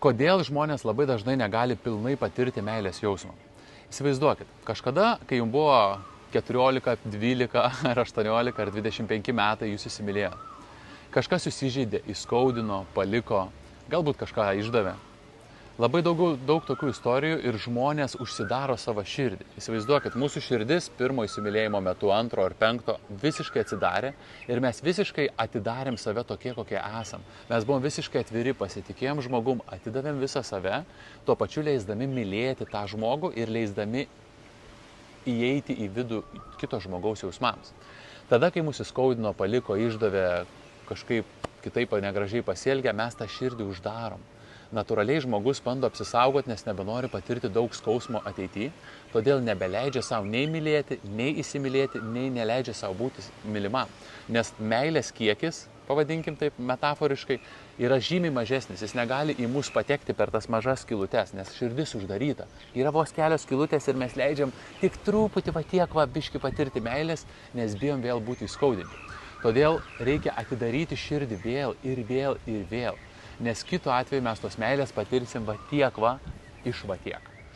Kodėl žmonės labai dažnai negali pilnai patirti meilės jausmą? Įsivaizduokit, kažkada, kai jums buvo 14, 12 ar 18 ar 25 metai, jūs įsimylėjo. Kažkas jūs įžeidė, įskaudino, paliko, galbūt kažką išdavė. Labai daug tokių istorijų ir žmonės užsidaro savo širdį. Įsivaizduokit, mūsų širdis pirmo įsimylėjimo metu, antro ar penkto visiškai atsidarė ir mes visiškai atidarėm save tokie, kokie esam. Mes buvom visiškai atviri, pasitikėjom žmogum, atidavėm visą save, tuo pačiu leisdami mylėti tą žmogų ir leisdami įeiti į vidų kito žmogaus jausmams. Tada, kai mūsų įskaudino, paliko, išdavė, kažkaip kitaip negražiai pasielgė, mes tą širdį uždarom. Natūraliai žmogus bando apsisaugoti, nes nebenori patirti daug skausmo ateityje, todėl nebeleidžia savo nei mylėti, nei įsimylėti, nei neleidžia savo būti mylimam. Nes meilės kiekis, pavadinkim taip metaforiškai, yra žymiai mažesnis. Jis negali į mus patekti per tas mažas skylutes, nes širdis uždaryta. Yra vos kelios skylutės ir mes leidžiam tik truputį biškį patirti meilės, nes bijom vėl būti įskaudinti. Todėl reikia atidaryti širdį vėl ir vėl ir vėl. Nes kitu atveju mes tos meilės patirsim va tiek iš va tiek.